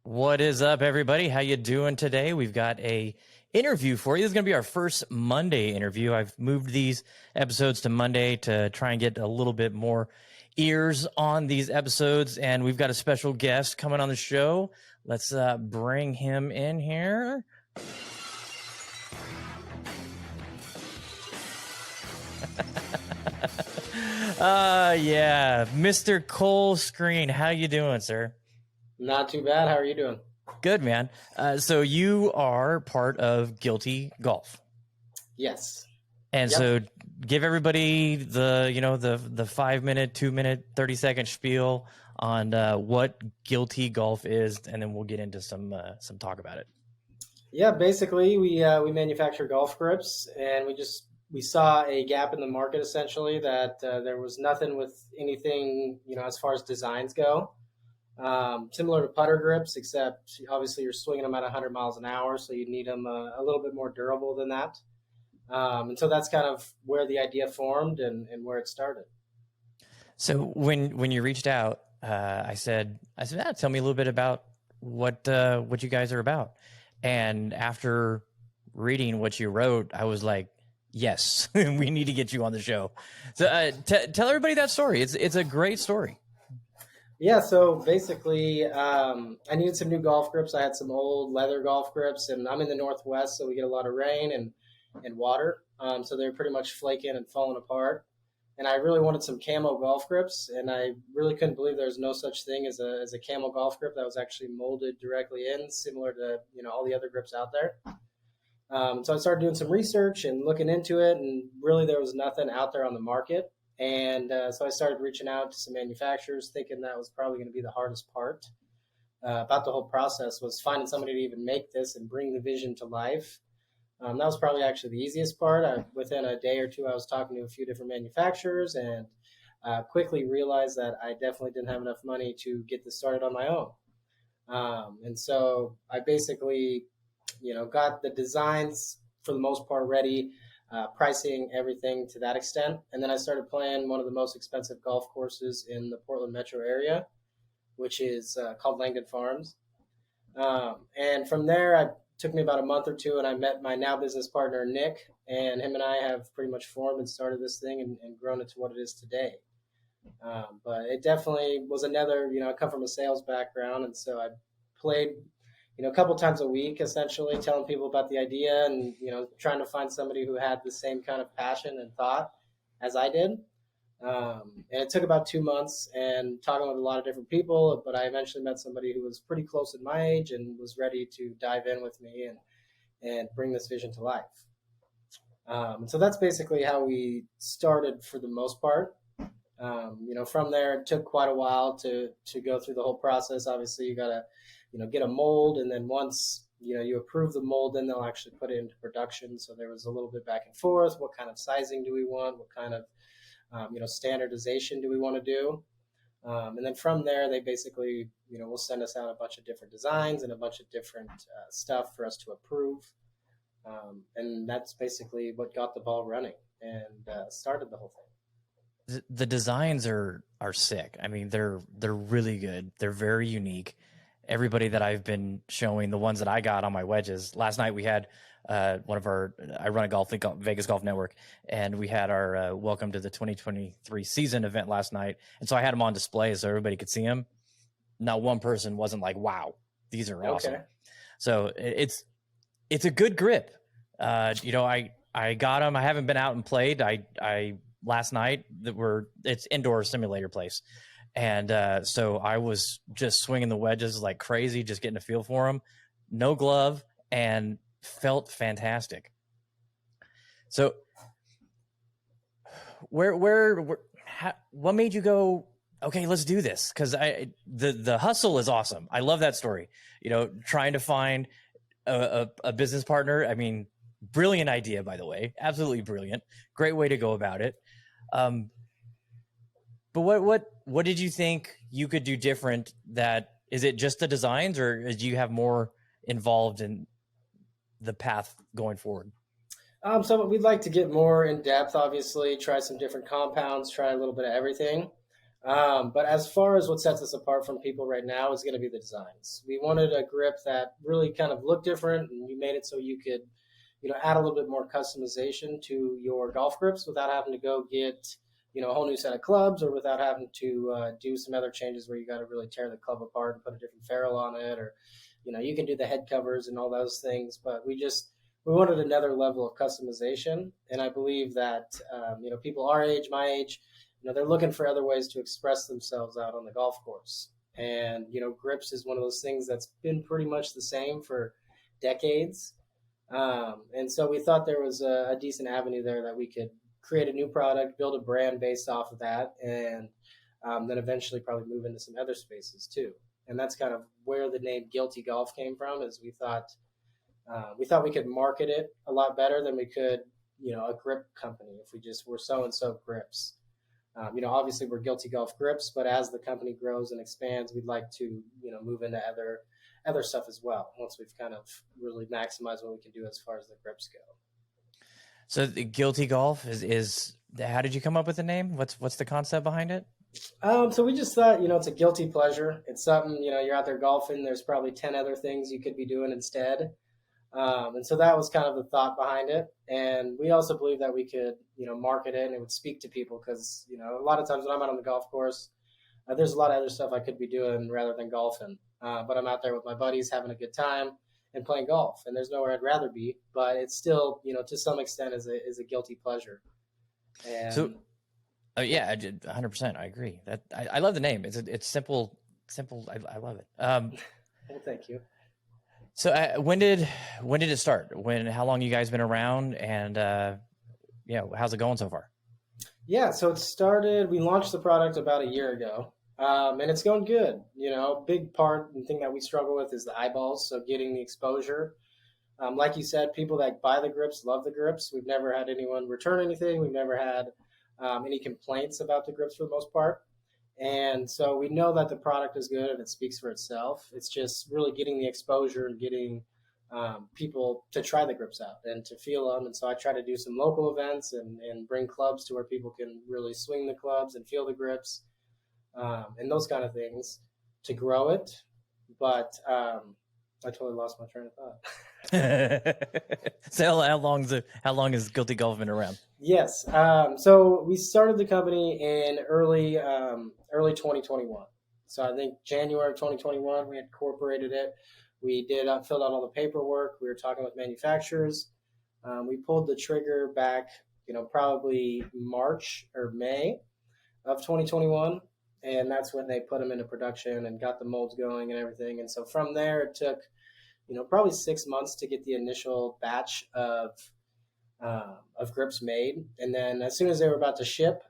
What is up, everybody? How you doing today? We've got a interview for you. This is going to be our first Monday interview. I've moved these episodes to Monday to try and get a little bit more ears on these episodes, and we've got a special guest coming on the show. Let's bring him in here. Yeah, Mr. Cole Skreen. How you doing, sir? Not too bad. How are you doing? Good, man. So you are part of Guilty Golf. Yes. And Yep. so give everybody the 5 minute, 2 minute, 30-second spiel on what Guilty Golf is, and then we'll get into some talk about it. Yeah, basically we manufacture golf grips, and we saw a gap in the market essentially that there was nothing with anything as far as designs go. Similar to putter grips, except obviously you're swinging them at 100 miles an hour, so you need them a little bit more durable than that. And so that's kind of where the idea formed and where it started. So when you reached out, I said, tell me a little bit about what you guys are about. And after reading what you wrote, I was like, yes, we need to get you on the show. So tell everybody that story. It's a great story. Yeah, so basically, I needed some new golf grips. I had some old leather golf grips, and I'm in the Northwest, so we get a lot of rain and water. So they're pretty much flaking and falling apart. And I really wanted some camo golf grips, and I really couldn't believe there was no such thing as a camo golf grip that was actually molded directly in, similar to all the other grips out there. So I started doing some research and looking into it, and really there was nothing out there on the market. And so I started reaching out to some manufacturers, thinking that was probably going to be the hardest part about the whole process, was finding somebody to even make this and bring the vision to life. That was probably actually the easiest part. Within a day or two, I was talking to a few different manufacturers and quickly realized that I definitely didn't have enough money to get this started on my own. And so I basically, got the designs for the most part ready. Pricing everything to that extent. And then I started playing one of the most expensive golf courses in the Portland metro area, which is called Langdon Farms. And from there, it took me about a month or two, and I met my now business partner, Nick, and him and I have pretty much formed and started this thing and grown it to what it is today. But it definitely was another, I come from a sales background, and so I played a couple times a week, essentially telling people about the idea and, trying to find somebody who had the same kind of passion and thought as I did. And it took about 2 months and talking with a lot of different people, but I eventually met somebody who was pretty close in my age and was ready to dive in with me and bring this vision to life. So that's basically how we started for the most part. From there, it took quite a while to go through the whole process. Obviously, you got to get a mold, and then once you approve the mold, then they'll actually put it into production. So there was a little bit back and forth. What kind of sizing do we want? What kind of standardization do we want to do? And then from there, they basically will send us out a bunch of different designs and a bunch of different stuff for us to approve. And that's basically what got the ball running and started the whole thing. The designs are sick. I mean, they're really good. They're very unique. Everybody that I've been showing, the ones that I got on my wedges. Last night we had I run a golf league called Vegas Golf Network, and we had our welcome to the 2023 season event last night. And so I had them on display so everybody could see them. Not one person wasn't like, wow, these are awesome. Okay. So it's a good grip. I got them. I haven't been out and played. I last night it's indoor simulator place. And so I was just swinging the wedges like crazy, just getting a feel for them. No glove, and felt fantastic. So what made you go, okay, let's do this? Because the hustle is awesome. I love that story. Trying to find a business partner. I mean, brilliant idea, by the way. Absolutely brilliant. Great way to go about it. But what did you think you could do different? Is it just the designs, or do you have more involved in the path going forward? So we'd like to get more in depth, obviously, try some different compounds, try a little bit of everything. But as far as what sets us apart from people right now is going to be the designs. We wanted a grip that really kind of looked different, and we made it so you could, add a little bit more customization to your golf grips without having to go get, a whole new set of clubs, or without having to do some other changes where you got to really tear the club apart and put a different ferrule on it, or, you can do the head covers and all those things. But we wanted another level of customization, and I believe that people our age, my age, they're looking for other ways to express themselves out on the golf course. And, grips is one of those things that's been pretty much the same for decades. And so we thought there was a decent avenue there that we could create a new product, build a brand based off of that, and then eventually probably move into some other spaces too. And that's kind of where the name Guilty Golf came from, is we thought we could market it a lot better than we could, a grip company, if we just were so-and-so grips. Obviously we're Guilty Golf Grips, but as the company grows and expands, we'd like to, move into other stuff as well, once we've kind of really maximized what we can do as far as the grips go. So the Guilty Golf is how did you come up with the name? What's the concept behind it? So we just thought, it's a guilty pleasure. It's something, you're out there golfing. There's probably 10 other things you could be doing instead. And so that was kind of the thought behind it. And we also believe that we could, market it and it would speak to people, because, a lot of times when I'm out on the golf course, there's a lot of other stuff I could be doing rather than golfing. But I'm out there with my buddies having a good time and playing golf, and there's nowhere I'd rather be, but it's still, to some extent is a guilty pleasure. And so, yeah, 100%. I agree. That I love the name. It's simple. I love it. well, thank you. So when did it start? How long you guys been around, and how's it going so far? Yeah, so we launched the product about a year ago, and it's going good. Big part and thing that we struggle with is the eyeballs, so getting the exposure. Like you said, people that buy the grips love the grips. We've never had anyone return anything. We've never had any complaints about the grips for the most part. And so we know that the product is good and it speaks for itself. It's just really getting the exposure and getting people to try the grips out and to feel them. And so I try to do some local events and bring clubs to where people can really swing the clubs and feel the grips and those kind of things to grow it. But I totally lost my train of thought. So how long has Guilty Golf been around? Yes. So we started the company in early 2021. So I think January of 2021, we incorporated it. We filled out all the paperwork. We were talking with manufacturers. We pulled the trigger back, probably March or May of 2021. And that's when they put them into production and got the molds going and everything. And so from there, it took, probably 6 months to get the initial batch of grips made. And then as soon as they were about to ship,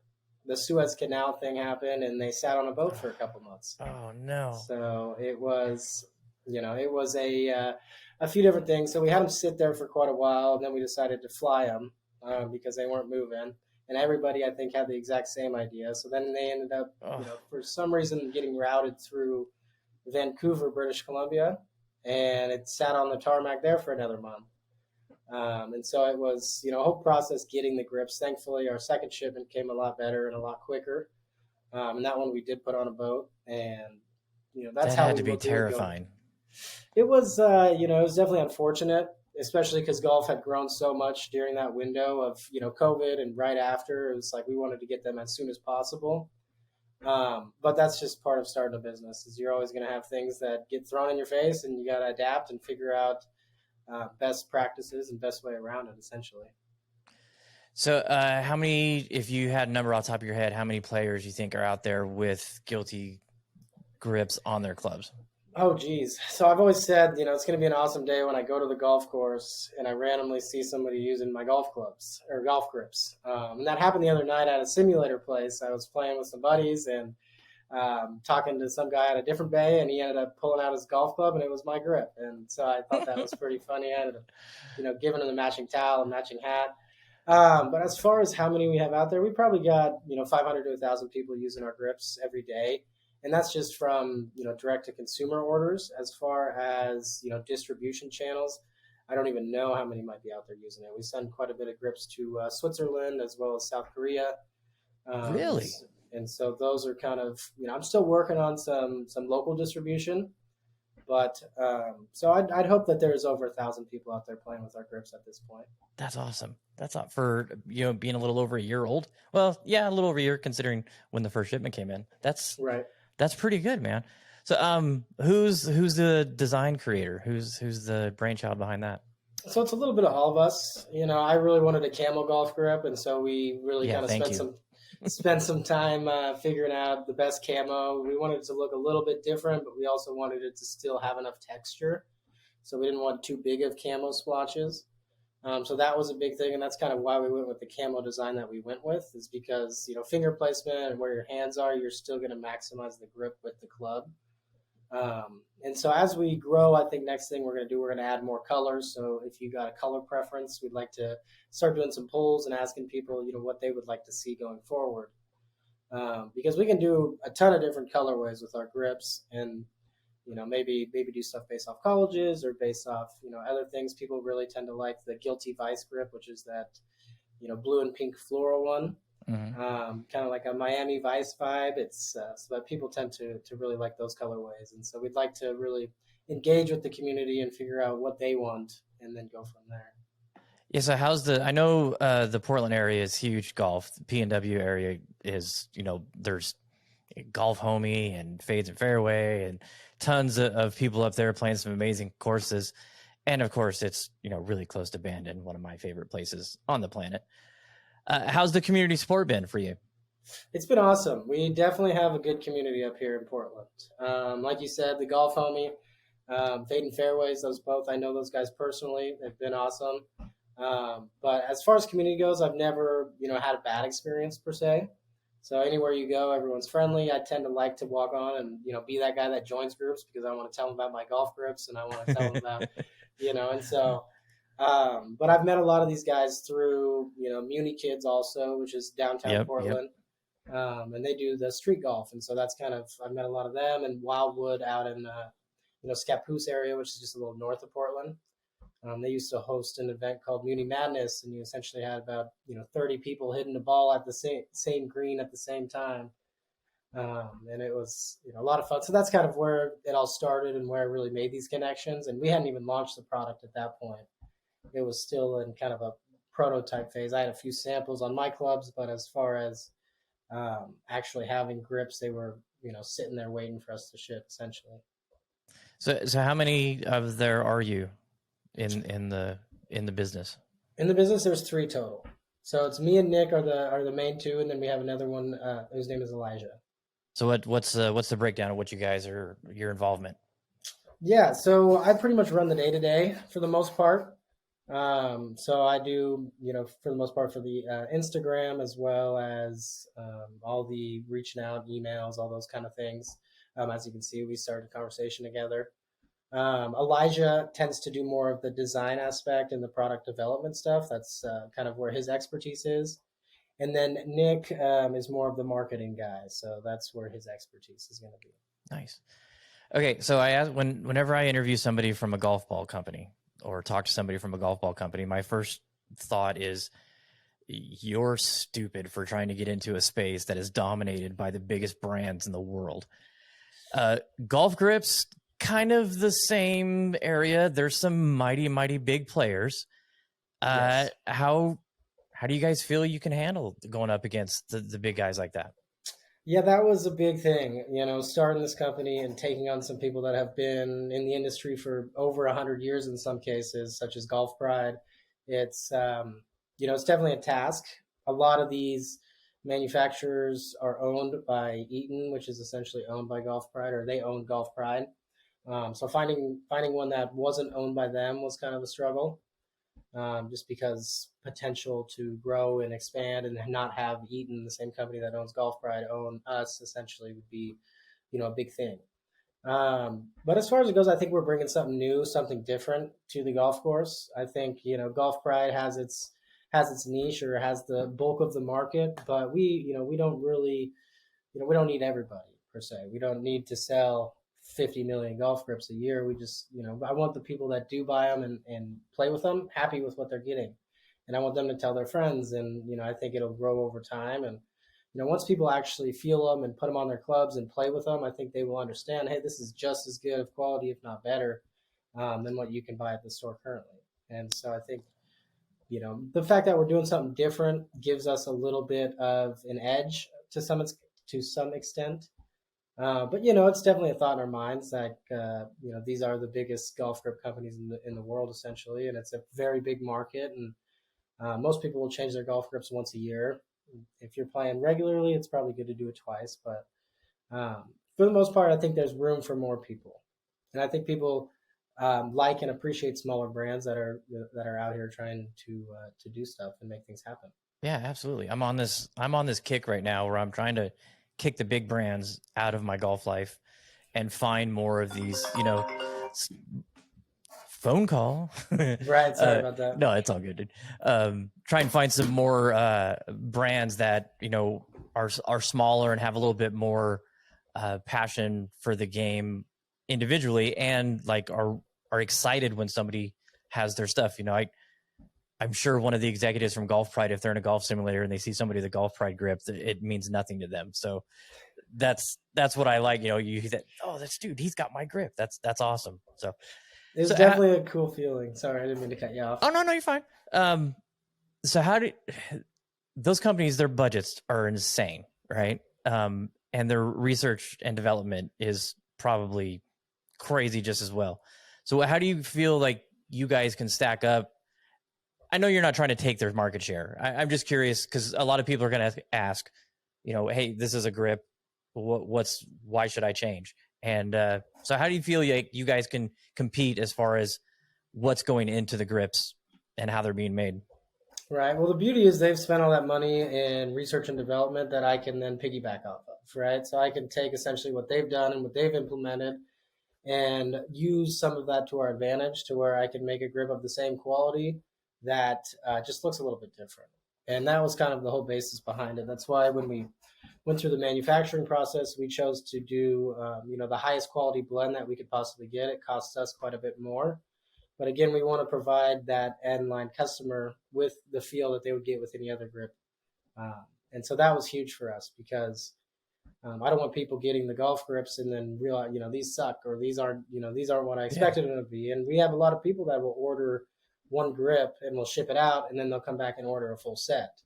the Suez Canal thing happened and they sat on a boat for a couple months. Oh no. So it was a few different things. So we had them sit there for quite a while, and then we decided to fly them because they weren't moving. And everybody, I think, had the exact same idea. So then they ended up, for some reason, getting routed through Vancouver, British Columbia, and it sat on the tarmac there for another month. And so it was, a whole process getting the grips. Thankfully, our second shipment came a lot better and a lot quicker. And that one we did put on a boat, and that's how had to be terrifying. It was, it was definitely unfortunate, especially because golf had grown so much during that window of, COVID and right after. It was like we wanted to get them as soon as possible. But that's just part of starting a business, is you're always going to have things that get thrown in your face, and you got to adapt and figure out best practices and best way around it, essentially. So how many, if you had a number off the top of your head, how many players you think are out there with Guilty grips on their clubs? Oh, geez. So I've always said, it's going to be an awesome day when I go to the golf course and I randomly see somebody using my golf clubs or golf grips. And that happened the other night at a simulator place. I was playing with some buddies and talking to some guy at a different bay, and he ended up pulling out his golf club, and it was my grip. And so I thought that was pretty funny. I ended up, giving him the matching towel and matching hat. But as far as how many we have out there, we probably got, 500 to 1,000 people using our grips every day. And that's just from, direct to consumer orders. As far as, distribution channels, I don't even know how many might be out there using it. We send quite a bit of grips to Switzerland as well as South Korea. Really? And so those are kind of, I'm still working on some local distribution, but so I'd hope that there's over 1,000 people out there playing with our grips at this point. That's awesome. That's not for being a little over a year old. Well, yeah, a little over a year considering when the first shipment came in. Right. That's pretty good, man. So who's the design creator? Who's the brainchild behind that? So it's a little bit of all of us. I really wanted a camel golf grip, and so we really kind of spent some time figuring out the best camo. We wanted it to look a little bit different, but we also wanted it to still have enough texture. So we didn't want too big of camo splotches. So that was a big thing, and that's kind of why we went with the camo design that we went with, is because, finger placement and where your hands are, you're still going to maximize the grip with the club. And so as we grow, I think next thing we're going to add more colors. So if you got a color preference, we'd like to start doing some polls and asking people, what they would like to see going forward. Because we can do a ton of different colorways with our grips, and maybe do stuff based off colleges or based off other things. People really tend to like the Guilty Vice grip, which is that blue and pink floral one. Mm-hmm. Kind of like a Miami Vice vibe. It's so that people tend to really like those colorways, and so we'd like to really engage with the community and figure out what they want, and then go from there. Yeah. So I know the Portland area is huge golf. The PNW area is, there's Golf Homie and Fades and Fairway and tons of people up there playing some amazing courses. And of course, it's, really close to Bandon, one of my favorite places on the planet. How's the community support been for you? It's been awesome. We definitely have a good community up here in Portland. Like you said, the Golf Homie, Fade and Fairways, those both, I know those guys personally. They've been awesome. But as far as community goes, I've never, had a bad experience per se. So anywhere you go, everyone's friendly. I tend to like to walk on and, be that guy that joins groups, because I want to tell them about my golf grips, and I want to tell them about, and so, but I've met a lot of these guys through, Muni Kids also, which is downtown Portland. Yep. And they do the street golf. And so that's I've met a lot of them, and Wildwood out in, Scappoose area, which is just a little north of Portland. They used to host an event called Muni Madness, and you essentially had about 30 people hitting the ball at the same green at the same time, and it was a lot of fun. So that's kind of where it all started and where I really made these connections. And we hadn't even launched the product at that point; it was still in kind of a prototype phase. I had a few samples on my clubs, but as far as actually having grips, they were sitting there waiting for us to ship, essentially. So how many of there are you in the business? In the business, there's 3 total. So it's me and Nick are the main 2, and then we have another one whose name is Elijah. So what's the breakdown of what you guys your involvement? Yeah, so I pretty much run the day-to-day for the most part. So I do, for the most part, for the Instagram, as well as all the reaching out, emails, all those kind of things. As you can see, we started a conversation together. Elijah tends to do more of the design aspect and the product development stuff. That's kind of where his expertise is. And then Nick is more of the marketing guy. So that's where his expertise is going to be. Nice. Okay. So I ask whenever I interview somebody from a golf ball company or talk to somebody from a golf ball company, my first thought is, you're stupid for trying to get into a space that is dominated by the biggest brands in the world. Golf grips, kind of the same area. There's some mighty, mighty big players. Yes. How do you guys feel you can handle going up against the big guys like that? Yeah, that was a big thing, starting this company and taking on some people that have been in the industry for over 100 years in some cases, such as Golf Pride. It's, it's definitely a task. A lot of these manufacturers are owned by Eaton, which is essentially owned by Golf Pride, or they own Golf Pride. So finding one that wasn't owned by them was kind of a struggle, just because potential to grow and expand and not have Eaton, the same company that owns Golf Pride, own us essentially would be, a big thing. But as far as it goes, I think we're bringing something new, something different to the golf course. I think, Golf Pride has its niche, or has the bulk of the market, but we don't really, we don't need everybody per se. We don't need to sell 50 million golf grips a year. We just, I want the people that do buy them and play with them happy with what they're getting. And I want them to tell their friends, and, I think it'll grow over time. And, once people actually feel them and put them on their clubs and play with them, I think they will understand, hey, this is just as good of quality, if not better, than what you can buy at the store currently. And so I think, the fact that we're doing something different gives us a little bit of an edge to some extent. But it's definitely a thought in our minds that these are the biggest golf grip companies in the world essentially, and it's a very big market. And most people will change their golf grips once a year. If you're playing regularly, it's probably good to do it twice. But for the most part, I think there's room for more people, and I think people like and appreciate smaller brands that are out here trying to do stuff and make things happen. Yeah, absolutely. I'm on this kick right now where I'm trying to kick the big brands out of my golf life and find more of these, phone call. Right. Sorry about that. No, it's all good, dude. Try and find some more brands that, are smaller and have a little bit more passion for the game individually, and like are excited when somebody has their stuff. I'm sure one of the executives from Golf Pride, if they're in a golf simulator and they see somebody with a Golf Pride grip, it means nothing to them. So that's what I like. You that, oh, that's dude, he's got my grip. That's awesome. So it's definitely a cool feeling. Sorry, I didn't mean to cut you off. Oh, no, you're fine. So how do those companies, their budgets are insane, right? And their research and development is probably crazy just as well. So how do you feel like you guys can stack up? I know you're not trying to take their market share. I'm just curious because a lot of people are going to ask, hey, this is a grip. Why should I change? And so how do you feel like you guys can compete as far as what's going into the grips and how they're being made? Right. Well, the beauty is they've spent all that money in research and development that I can then piggyback off of, right? So I can take essentially what they've done and what they've implemented and use some of that to our advantage to where I can make a grip of the same quality that just looks a little bit different. And that was kind of the whole basis behind it. That's why when we went through the manufacturing process, we chose to do, the highest quality blend that we could possibly get. It costs us quite a bit more. But again, we want to provide that end line customer with the feel that they would get with any other grip. And so that was huge for us because I don't want people getting the golf grips and then realize, these suck or these aren't what I expected them to be. And we have a lot of people that will order one grip and we'll ship it out and then they'll come back and order a full set.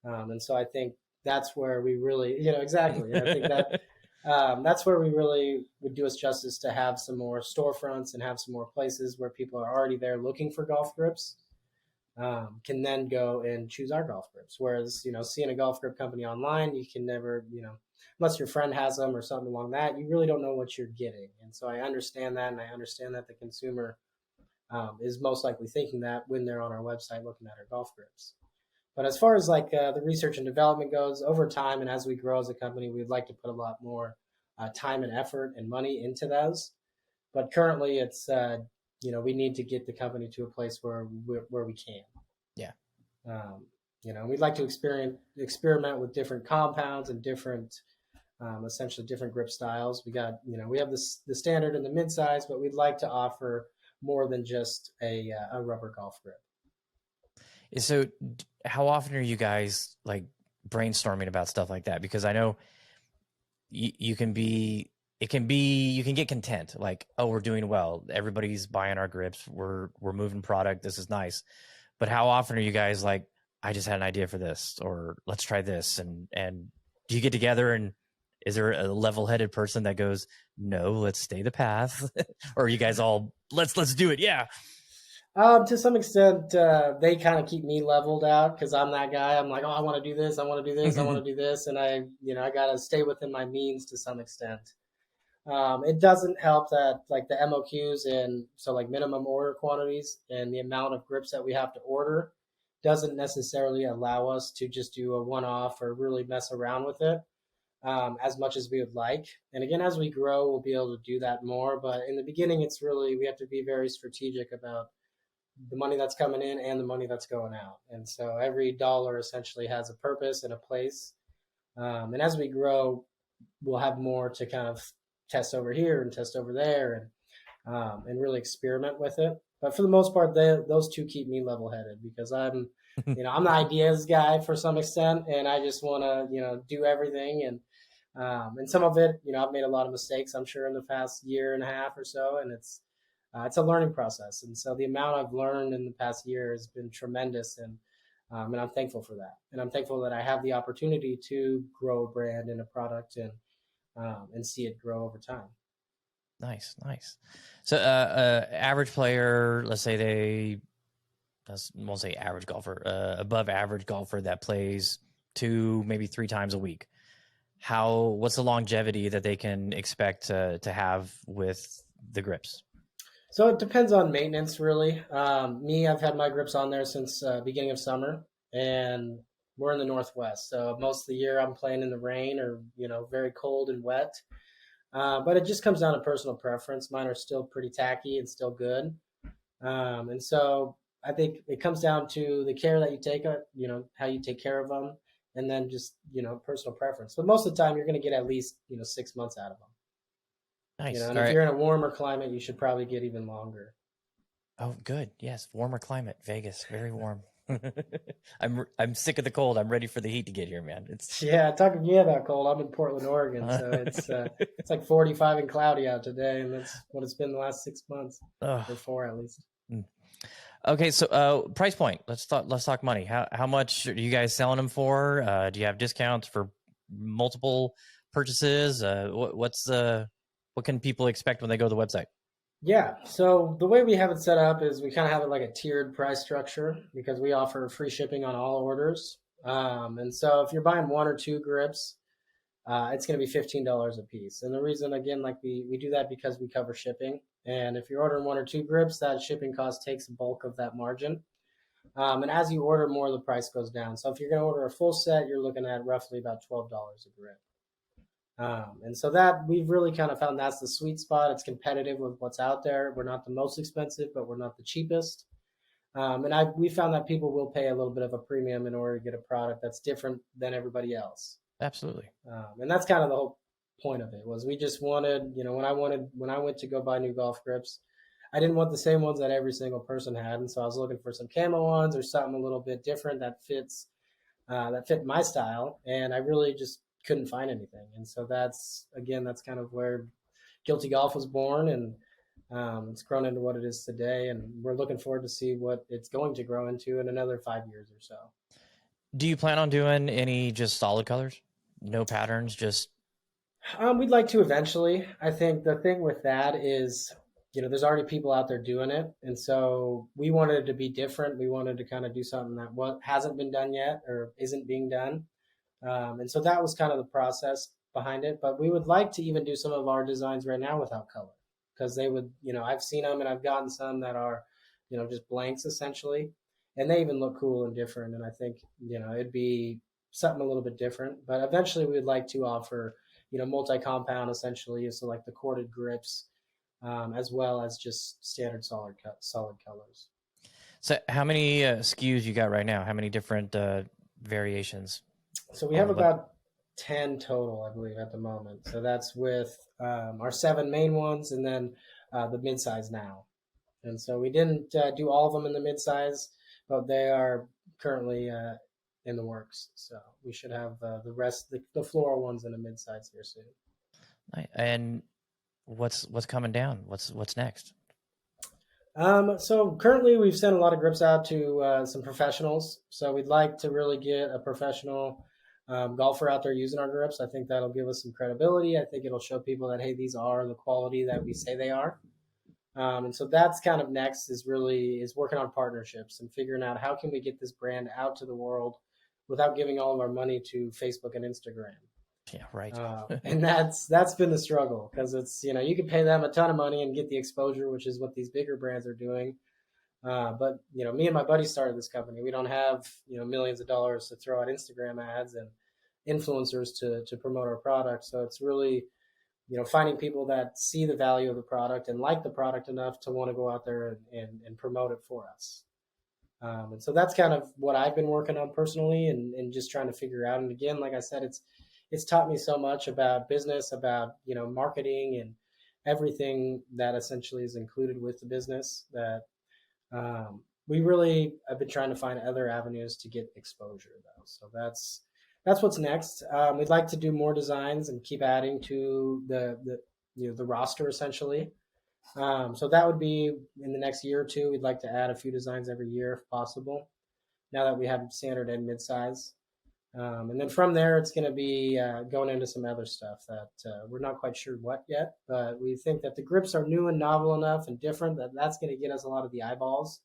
And so I think that's where we really, exactly. And I think that that's where we really would do us justice to have some more storefronts and have some more places where people are already there looking for golf grips, can then go and choose our golf grips. Whereas, seeing a golf grip company online, you can never, unless your friend has them or something along that, you really don't know what you're getting. And so I understand that. And I understand that the consumer is most likely thinking that when they're on our website looking at our golf grips. But as far as the research and development goes, over time and as we grow as a company, we'd like to put a lot more time and effort and money into those. But currently, it's we need to get the company to a place where we can. Yeah. We'd like to experiment with different compounds and different, essentially different grip styles. We have the standard and the mid-size, but we'd like to offer more than just a rubber golf grip. So how often are you guys like brainstorming about stuff like that? Because I know you can get content like, oh, we're doing well. Everybody's buying our grips. We're moving product. This is nice. But how often are you guys like, I just had an idea for this, or let's try this. And do you get together and is there a level-headed person that goes, no, let's stay the path? Or are you guys all, let's do it. Yeah. To some extent, they kind of keep me leveled out because I'm that guy. I'm like, oh, I want to do this. I want to do this. I want to do this. And I got to stay within my means to some extent. It doesn't help that like the MOQs and so like minimum order quantities and the amount of grips that we have to order doesn't necessarily allow us to just do a one-off or really mess around with it as much as we would like. And again, as we grow, we'll be able to do that more. But in the beginning, we have to be very strategic about the money that's coming in and the money that's going out. And so every dollar essentially has a purpose and a place. And as we grow, we'll have more to kind of test over here and test over there. and really experiment with it. But for the most part, those two keep me level headed because I'm the ideas guy for some extent, and I just want to, do everything. And some of it, I've made a lot of mistakes, I'm sure, in the past year and a half or so, and it's a learning process. And so the amount I've learned in the past year has been tremendous, and I'm thankful for that. And I'm thankful that I have the opportunity to grow a brand and a product and see it grow over time. Nice, nice. So, average player, let's say I won't say average golfer, above average golfer that plays 2, maybe 3 times a week. What's the longevity that they can expect to have with the grips? So it depends on maintenance, really. I've had my grips on there since beginning of summer, and we're in the Northwest, so most of the year I'm playing in the rain or very cold and wet. But it just comes down to personal preference. Mine are still pretty tacky and still good, and so I think it comes down to the care that you take, how you take care of them, and then just personal preference. But most of the time, you're going to get at least 6 months out of them. Nice. And All if right. you're in a warmer climate, you should probably get even longer. Oh, good. Yes, warmer climate, Vegas, very warm. I'm sick of the cold. I'm ready for the heat to get here, man. It's Yeah, talking to you about cold. I'm in Portland, Oregon, so it's like 45 and cloudy out today, and that's what it's been the last 6 months, or 4 at least. Okay, so price point. Let's talk money. How much are you guys selling them for? Do you have discounts for multiple purchases? What can people expect when they go to the website? Yeah, so the way we have it set up is we kind of have it like a tiered price structure because we offer free shipping on all orders. And so if you're buying 1 or 2 grips, it's going to be $15 a piece. And the reason, again, like we do that because we cover shipping. And if you're ordering 1 or 2 grips, that shipping cost takes a bulk of that margin. And as you order more, the price goes down. So if you're going to order a full set, you're looking at roughly about $12 a grip. And so that we've really kind of found that's the sweet spot. It's competitive with what's out there. We're not the most expensive, but we're not the cheapest. And we found that people will pay a little bit of a premium in order to get a product that's different than everybody else. Absolutely. And that's kind of the whole point of it was we just wanted, when I went to go buy new golf grips, I didn't want the same ones that every single person had. And so I was looking for some camo ones or something a little bit different that fit my style. And I really just couldn't find anything. And so that's kind of where Guilty Golf was born, and it's grown into what it is today. And we're looking forward to see what it's going to grow into in another 5 years or so. Do you plan on doing any just solid colors? No patterns, just we'd like to eventually. I think the thing with that is, there's already people out there doing it. And so we wanted it to be different. We wanted to kind of do something that hasn't been done yet or isn't being done. And so that was kind of the process behind it. But we would like to even do some of our designs right now without color because they would, I've seen them and I've gotten some that are, just blanks essentially. And they even look cool and different. And I think, it'd be something a little bit different. But eventually we would like to offer, multi-compound essentially. So like the corded grips, as well as just standard solid colors. So how many SKUs you got right now? How many different variations? So we have about 10 total, I believe, at the moment. So that's with our 7 main ones and then the midsize now. And so we didn't do all of them in the midsize, but they are currently in the works. So we should have the rest, the floral ones in the midsize here soon. And what's coming down? What's next? So currently we've sent a lot of grips out to some professionals. So we'd like to really get a professional golfer out there using our grips. I think that'll give us some credibility. I think it'll show people that, hey, these are the quality that we say they are. And so that's kind of next is working on partnerships and figuring out how can we get this brand out to the world without giving all of our money to Facebook and Instagram. Yeah, right. And that's been the struggle because it's, you can pay them a ton of money and get the exposure, which is what these bigger brands are doing. But, me and my buddy started this company. We don't have, millions of dollars to throw at Instagram ads and influencers to promote our product. So it's really, finding people that see the value of the product and like the product enough to want to go out there and promote it for us. And so that's kind of what I've been working on personally and just trying to figure out. And again, like I said, it's taught me so much about business, about, marketing everything that essentially is included with the business. That we really have been trying to find other avenues to get exposure though. So that's what's next. We'd like to do more designs and keep adding to the roster essentially. So that would be in the next year or two. We'd like to add a few designs every year if possible. Now that we have standard and midsize, and then from there it's going to be going into some other stuff that we're not quite sure what yet, but we think that the grips are new and novel enough and different that that's going to get us a lot of the eyeballs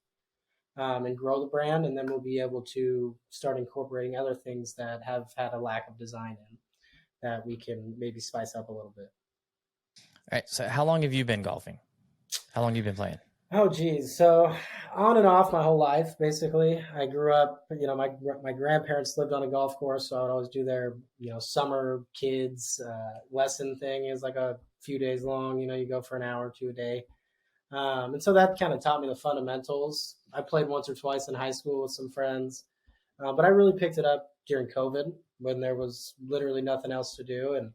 and grow the brand, and then we'll be able to start incorporating other things that have had a lack of design in that we can maybe spice up a little bit. All right. So how long have you been golfing? How long have you been playing? Oh, geez. So on and off my whole life, basically. I grew up, my grandparents lived on a golf course, so I would always do their, summer kids lesson thing. It was like a few days long. You go for an hour or two a day. And so that kind of taught me the fundamentals. I played once or twice in high school with some friends, but I really picked it up during COVID when there was literally nothing else to do. And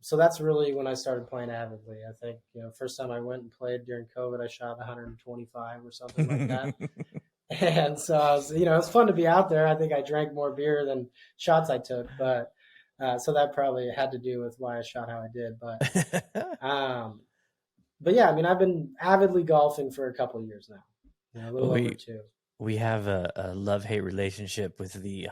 so that's really when I started playing avidly. I think, first time I went and played during COVID, I shot 125 or something like that. And so I was, it was fun to be out there. I think I drank more beer than shots I took, but so that probably had to do with why I shot how I did. But yeah, I mean, I've been avidly golfing for a couple of years now, a little over two. We have a love-hate relationship with the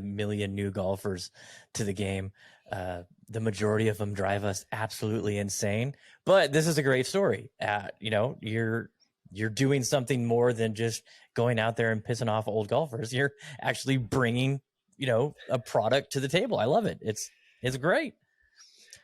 million new golfers to the game. The majority of them drive us absolutely insane, but this is a great story. You're doing something more than just going out there and pissing off old golfers. You're actually bringing, a product to the table. I love it. It's great.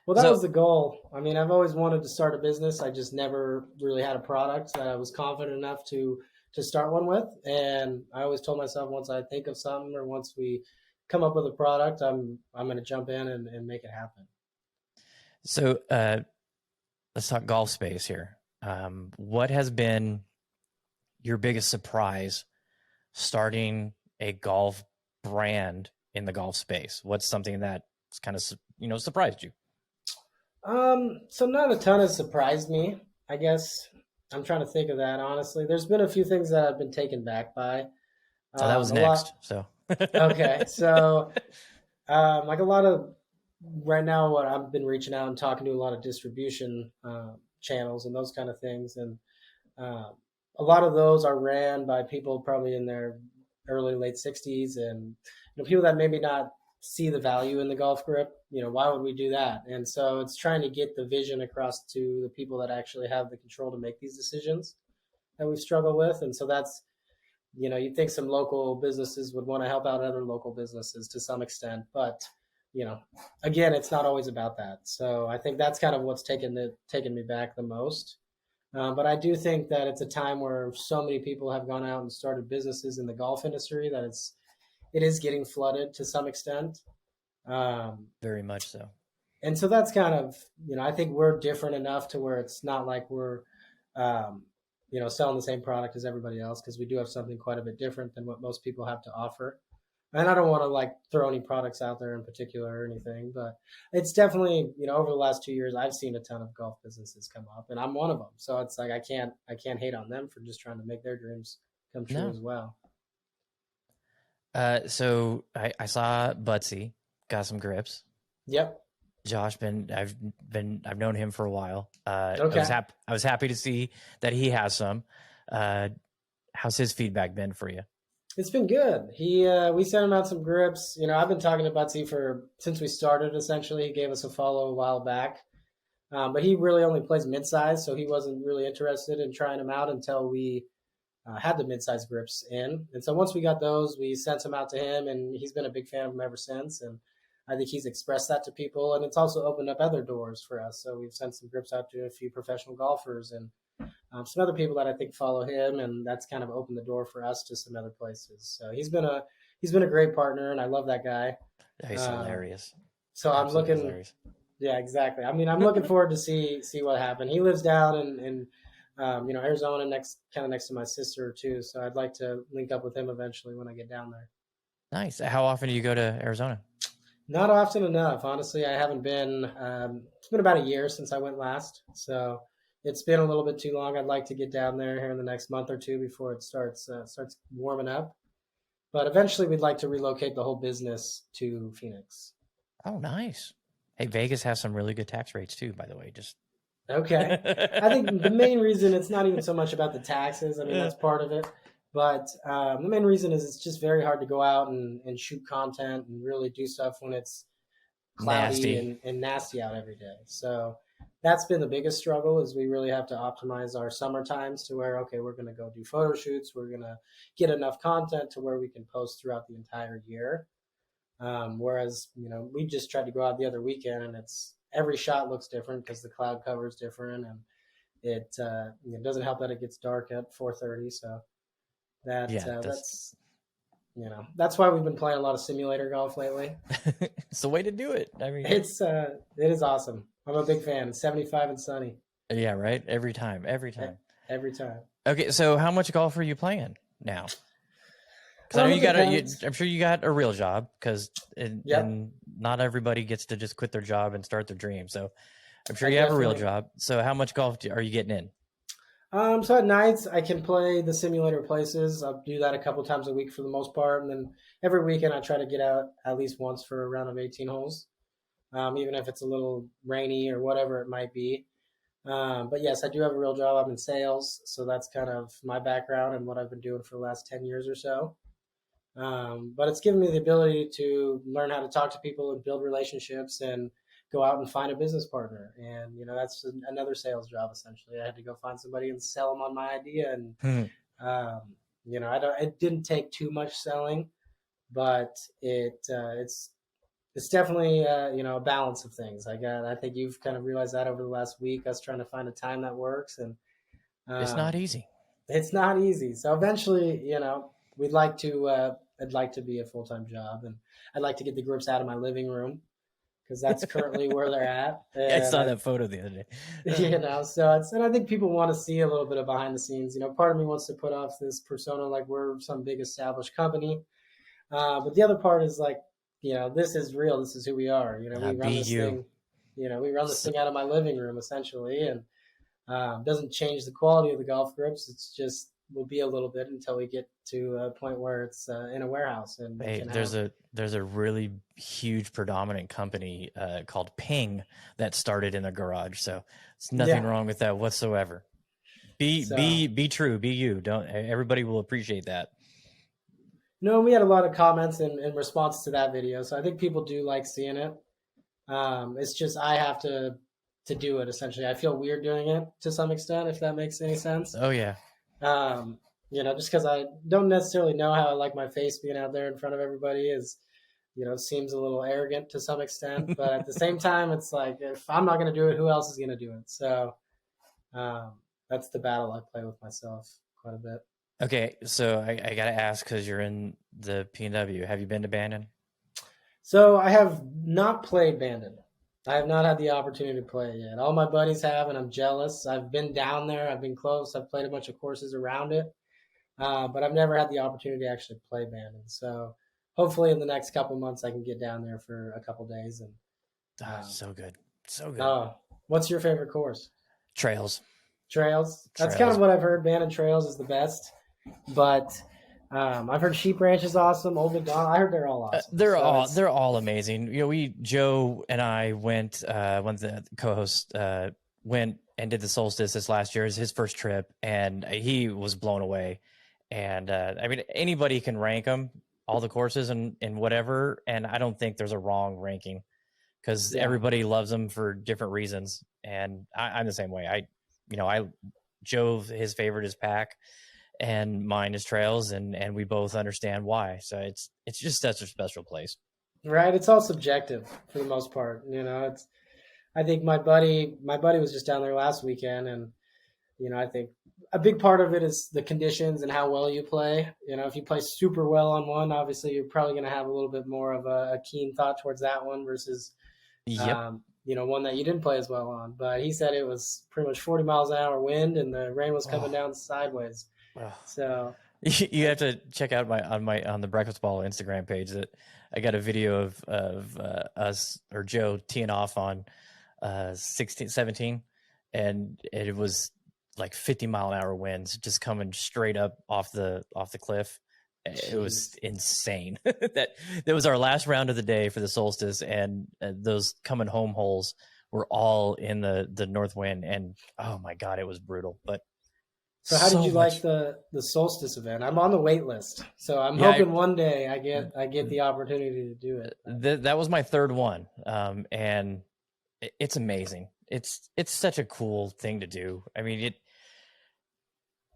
Well, that was the goal. I mean, I've always wanted to start a business. I just never really had a product that I was confident enough to start one with. And I always told myself, once I think of something or once we come up with a product, I'm going to jump in and make it happen. So let's talk golf space here. What has been your biggest surprise starting a golf brand in the golf space? What's something that's kind of, surprised you? So not a ton has surprised me, I guess. I'm trying to think of that, honestly. There's been a few things that I've been taken back by. So that was next. So okay. So like a lot of right now, what I've been reaching out and talking to a lot of distribution channels and those kind of things. And a lot of those are ran by people probably in their early, late 60s and people that maybe not see the value in the golf grip. Why would we do that? And so it's trying to get the vision across to the people that actually have the control to make these decisions that we struggle with. And so that's, you'd think some local businesses would want to help out other local businesses to some extent, but again, it's not always about that. So I think that's kind of what's taken me back the most. But I do think that it's a time where so many people have gone out and started businesses in the golf industry that it is getting flooded to some extent. Very much so. And so that's kind of, I think we're different enough to where it's not like we're, selling the same product as everybody else, because we do have something quite a bit different than what most people have to offer. And I don't want to throw any products out there in particular or anything, but it's definitely, over the last 2 years, I've seen a ton of golf businesses come up, and I'm one of them. So it's like I can't hate on them for just trying to make their dreams come true as well. So I saw Butsy got some grips. Yep. Josh I've known him for a while. Okay. I was happy to see that he has some. How's his feedback been for you? It's been good. We sent him out some grips. I've been talking to Butsy since we started. Essentially, he gave us a follow a while back, but he really only plays mid-size, so he wasn't really interested in trying them out until we had the mid-size grips in. And so once we got those, we sent them out to him, and he's been a big fan of them ever since. And I think he's expressed that to people, and it's also opened up other doors for us. So we've sent some grips out to a few professional golfers and some other people that I think follow him, and that's kind of opened the door for us to some other places. So he's been a great partner, and I love that guy. He's hilarious. So Absolutely I'm looking, hilarious. Yeah, exactly. I mean, I'm looking forward to see what happened. He lives down in Arizona, next to my sister too. So I'd like to link up with him eventually when I get down there. Nice. How often do you go to Arizona? Not often enough. Honestly, I haven't been. It's been about a year since I went last, so it's been a little bit too long. I'd like to get down there here in the next month or two before it starts warming up. But eventually, we'd like to relocate the whole business to Phoenix. Oh, nice. Hey, Vegas has some really good tax rates too, by the way. Just Okay. I think the main reason it's not even so much about the taxes. I mean, that's part of it. But the main reason is it's just very hard to go out and shoot content and really do stuff when it's cloudy nasty. and nasty out every day. So that's been the biggest struggle is we really have to optimize our summer times to where, okay, we're going to go do photo shoots. We're going to get enough content to where we can post throughout the entire year. Whereas, we just tried to go out the other weekend and it's every shot looks different because the cloud cover is different and it doesn't help that it gets dark at 4:30. So Yeah, that's why we've been playing a lot of simulator golf lately. it's the way to do it. I mean, It is awesome. I'm a big fan. It's 75 and sunny yeah, right. Every time, every time. every time. Okay, so how much golf are you playing now? Because I Well, know it you got depends. I'm sure you got a real job. Because Yep, and not everybody gets to just quit their job and start their dream. So I'm sure I you have a real definitely. job. So how much golf are you getting in? So at nights I can play the simulator places. I'll do that a couple times a week for the most part, and then every weekend I try to get out at least once for a round of 18 holes, even if it's a little rainy or whatever it might be. But yes, I do have a real job. I'm in sales, so that's kind of my background and what I've been doing for the last 10 years or so. But it's given me the ability to learn how to talk to people and build relationships and go out and find a business partner. And that's another sales job essentially. I had to go find somebody and sell them on my idea. And Hmm. um, I don't. It didn't take too much selling, but it's definitely a balance of things. I think you've kind of realized that over the last week. Us trying to find a time that works, and It's um, not easy. it's not easy. So eventually, we'd like to. I'd like to be a full time job, and I'd like to get the groups out of my living room because that's currently where they're at. I And saw that photo the other day. so and I think people want to see a little bit of behind the scenes. Part of me wants to put off this persona like we're some big established company, but the other part is like, this is real. This is who we are. We Be run this you. thing. We run this So, thing out of my living room essentially, and doesn't change the quality of the golf grips. It's just will be a little bit until we get to a point where it's in a warehouse and we hey, can have. there's a really huge predominant company called Ping that started in a garage. So it's nothing Yeah. wrong with that whatsoever. So Be true. Be you. Don't. Everybody will appreciate that. no, we had a lot of comments in response to that video. So I think people do like seeing it. It's just I have to do it essentially. I feel weird doing it to some extent, if that makes any sense. Oh yeah. Um, just because I don't necessarily know how I like my face being out there in front of everybody is, seems a little arrogant to some extent. But at the same time, it's like if I'm not going to do it, who else is going to do it? So um, that's the battle I play with myself quite a bit. Okay, so I gotta ask because you're in the P&W. Have you been to Bandon? So I have not played Bandon. I have not had the opportunity to play it yet. All my buddies have, and I'm jealous. I've been down there. I've been close. I've played a bunch of courses around it, but I've never had the opportunity to actually play Bandon. So hopefully, in the next couple months, I can get down there for a couple days. And Ah, um, so good, so good. oh, what's your favorite course? Trails, Trails. That's kind of trails. what I've heard. Bandon Trails is the best, but I've heard Sheep Ranch is awesome. Old McDonald. I heard they're all awesome. So it's They're all amazing. We Joe and I went when the co-host went and did the solstice this last year. It was his first trip, and he was blown away. And I mean, anybody can rank them, all the courses and whatever. And I don't think there's a wrong ranking because yeah. everybody loves them for different reasons. And I'm the same way. I Joe, his favorite is Pack and mine is Trails, and we both understand why. So it's just such a special place. Right. It's all subjective for the most part. It's I think my buddy was just down there last weekend and I think a big part of it is the conditions and how well you play. If you play super well on one, obviously you're probably going to have a little bit more of a keen thought towards that one versus Yep. one that you didn't play as well on. But he said it was pretty much 40 miles an hour wind and the rain was coming Oh, down sideways. oh. So You have to check out on the Breakfast Ball Instagram page that I got a video of us or Joe teeing off on 16, 17, and it was like 50-mile-an-hour winds just coming straight up off the cliff. It was Jeez. insane. That was our last round of the day for the solstice, and those coming home holes were all in the north wind, and oh my god, it was brutal. But So how did so you like much. the solstice event? I'm on the wait list, so I'm Yeah, hoping one day I get the opportunity to do it. that was my third one, and it's amazing. It's such a cool thing to do. I mean,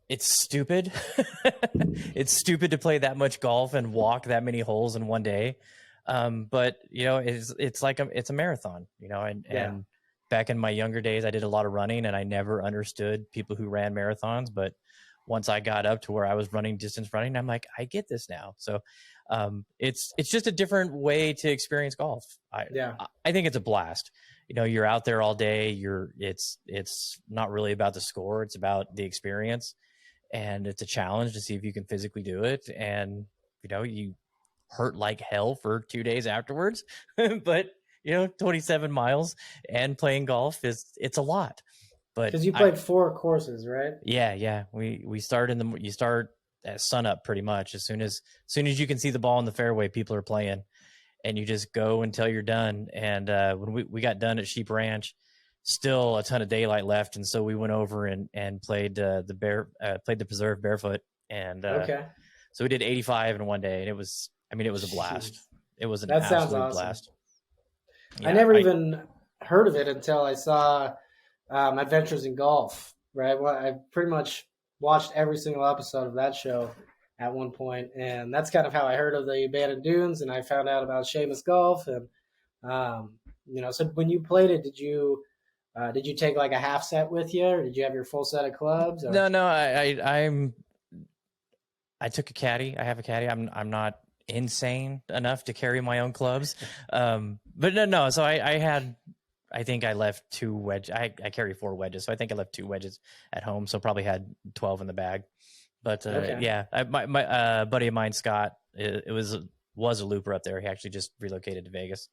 it's stupid. It's stupid to play that much golf and walk that many holes in one day. But you know, it's like it's a marathon, you know, Yeah. and back in my younger days, I did a lot of running and I never understood people who ran marathons. But once I got up to where I was running distance running, I'm like, I get this now. So it's just a different way to experience golf. Yeah. I think it's a blast. You know, you're out there all day. It's not really about the score. It's about the experience, and it's a challenge to see if you can physically do it. And you know, you hurt like hell for 2 days afterwards, but you know, 27 miles and playing golf it's a lot. But Because you played four courses, right? yeah, we start you start at sun up pretty much. As soon as you can see the ball in the fairway, people are playing, and you just go until you're done. And when we got done at Sheep Ranch, still a ton of daylight left, and so we went over and played played the preserve barefoot, and Okay. so we did 85 in one day, and it was a blast. Jeez. It was an That sounds absolute awesome. blast. I Yeah, never even heard of it until I saw Adventures in Golf. Right. Well, I pretty much watched every single episode of that show at one point, and that's kind of how I heard of the Abandoned Dunes, and I found out about Seamus Golf, and you know. So when you played it, did you take like a half set with you, or did you have your full set of clubs? Or no, I took a caddy. I have a caddy. I'm not insane enough to carry my own clubs. But no. So I think I left two wedge. I carry 4 wedges, so I think I left 2 wedges at home. So probably had 12 in the bag. But okay, yeah, my buddy of mine, Scott, it was a looper up there. He actually just relocated to Vegas,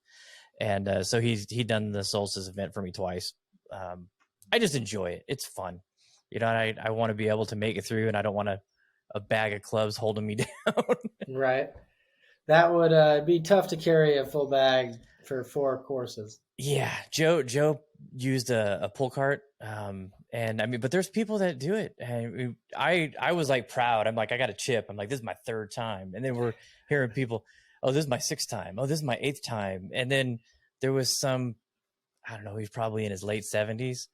and so he done the solstice event for me twice. I just enjoy it. It's fun. You know, I want to be able to make it through, and I don't want a bag of clubs holding me down. right. That would be tough to carry a full bag for four courses. Yeah, Joe used a pull cart, and I mean, but there's people that do it, and I was like proud. I'm like, I got a chip. I'm like, this is my third time, and then we're hearing people, oh, this is my sixth time. Oh, this is my eighth time, and then there was some, I don't know, he's probably in his late 70s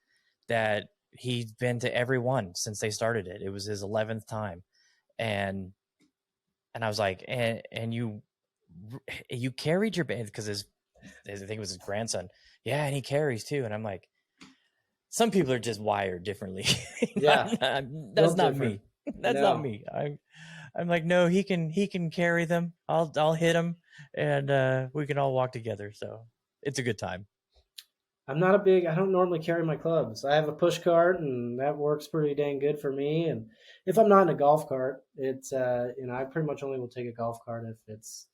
that he's been to every one since they started it. It was his 11th time, and I was like, and you carried your band because I think it was his grandson. Yeah, and he carries too. And I'm like, some people are just wired differently. Yeah, That's built not different. me. That's not No, me. I'm like, no, he can carry them. I'll hit him, and we can all walk together. So it's a good time. I'm not a big. I don't normally carry my clubs. I have a push cart, and that works pretty dang good for me. And if I'm not in a golf cart, it's you know, I pretty much only will take a golf cart if it's,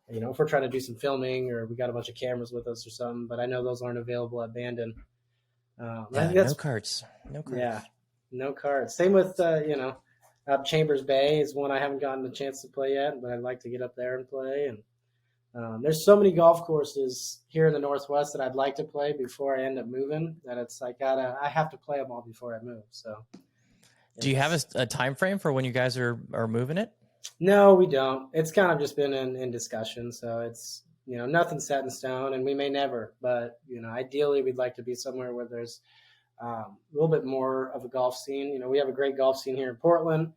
you know, if we're trying to do some filming or we got a bunch of cameras with us or something. But I know those aren't available at Bandon. I Yeah, think that's, no carts, no yeah, carts. no cards. Same with you know, up Chambers Bay is one I haven't gotten a chance to play yet, but I'd like to get up there and play. And there's so many golf courses here in the Northwest that I'd like to play before I end up moving. That it's like I have to play them all before I move. So Do you have it's a time frame for when you guys are moving it? no, we don't. It's kind of just been in discussion. So it's, you know, nothing set in stone, and we may never. But you know, ideally, we'd like to be somewhere where there's a little bit more of a golf scene. You know, we have a great golf scene here in Portland,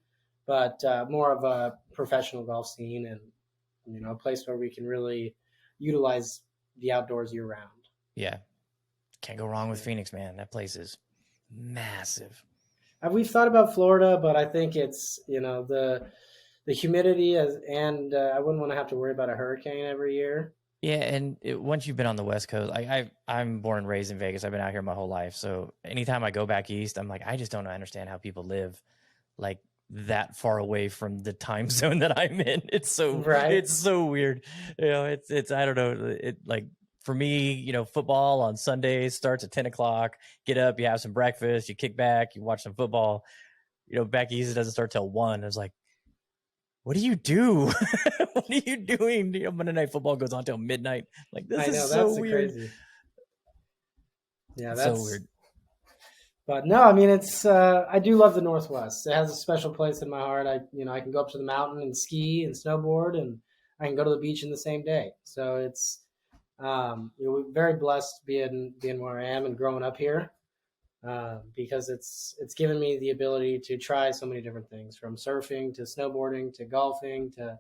but more of a professional golf scene, and you know, a place where we can really utilize the outdoors year round. Yeah, can't go wrong with Phoenix, man. That place is massive. We've thought about Florida, but I think it's, you know, the humidity and I wouldn't want to have to worry about a hurricane every year. Yeah, and once you've been on the West Coast, I'm born and raised in Vegas. I've been out here my whole life. So anytime I go back east, I'm like, I just don't understand how people live like that far away from the time zone that I'm in. It's so weird. It's I don't know. It like for me, football on Sundays starts at 10 o'clock. Get up, you have some breakfast, you kick back, you watch some football. Back east, it doesn't start till 1. I was like, what do you do? What are you doing? Monday Night Football goes on till midnight. Like, this is so weird. Crazy. Yeah, that's so weird. But no, I mean, it's I do love the Northwest. It has a special place in my heart. I can go up to the mountain and ski and snowboard, and I can go to the beach in the same day. So it's we're very blessed being where I am and growing up here, because it's given me the ability to try so many different things, from surfing to snowboarding to golfing to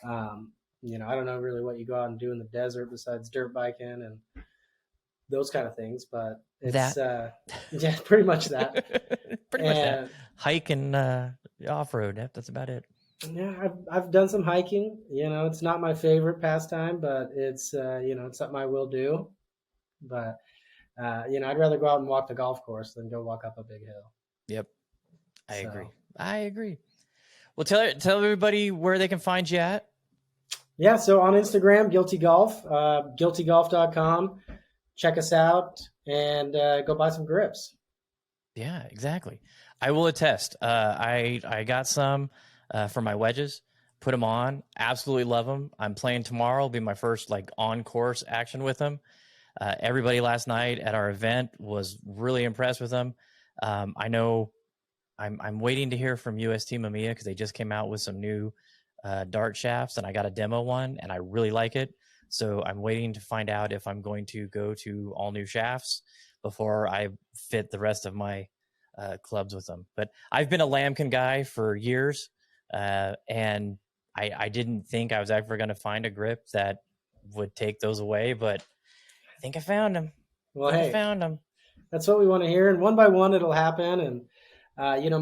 I don't know really what you go out and do in the desert besides dirt biking and those kind of things, but it's yeah, pretty much that. Pretty much that. Hike and off-road. That's about it. Yeah, I've done some hiking. It's not my favorite pastime, but it's it's something I will do. But I'd rather go out and walk the golf course than go walk up a big hill. Yep, I agree. Well, tell everybody where they can find you at. Yeah, so on Instagram, Guilty Golf, guiltygolf.com. Check us out and go buy some grips. Yeah, exactly. I will attest. I got some for my wedges, put them on, absolutely love them. I'm playing tomorrow. Will be my first on course action with them. Everybody last night at our event was really impressed with them. I know I'm waiting to hear from UST Mamiya because they just came out with some new dart shafts, and I got a demo one and I really like it. So I'm waiting to find out if I'm going to go to all new shafts before I fit the rest of my clubs with them. But I've been a Lambkin guy for years, and I didn't think I was ever going to find a grip that would take those away, but I think I found them. Well, hey, I found them. That's what we want to hear. And one by one, it'll happen. And,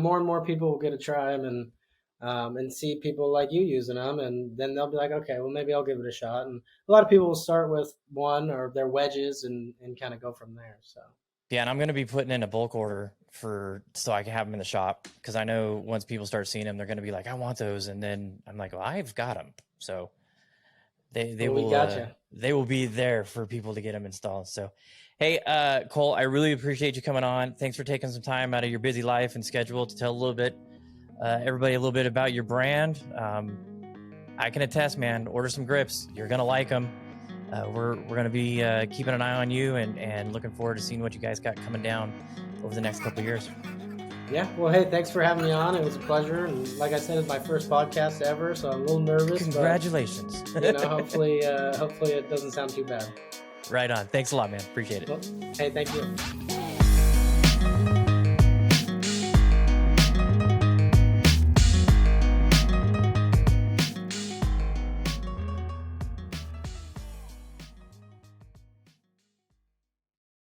more and more people will get to try them and see people like you using them. And then they'll be like, okay, well, maybe I'll give it a shot. And a lot of people will start with one or their wedges and kind of go from there. So. Yeah, and I'm going to be putting in a bulk order so I can have them in the shop, because I know once people start seeing them, they're going to be like, I want those. And then I'm like, well, I've got them. So they will be there for people to get them installed. So, hey, Cole, I really appreciate you coming on. Thanks for taking some time out of your busy life and schedule to tell everybody a little bit about your brand. I can attest, man, order some grips. You're going to like them. We're going to be keeping an eye on you and looking forward to seeing what you guys got coming down over the next couple of years. Yeah. Well, hey, thanks for having me on. It was a pleasure. And like I said, it's my first podcast ever, so I'm a little nervous. Congratulations. But, hopefully it doesn't sound too bad. Right on. Thanks a lot, man. Appreciate it. Well, hey, thank you.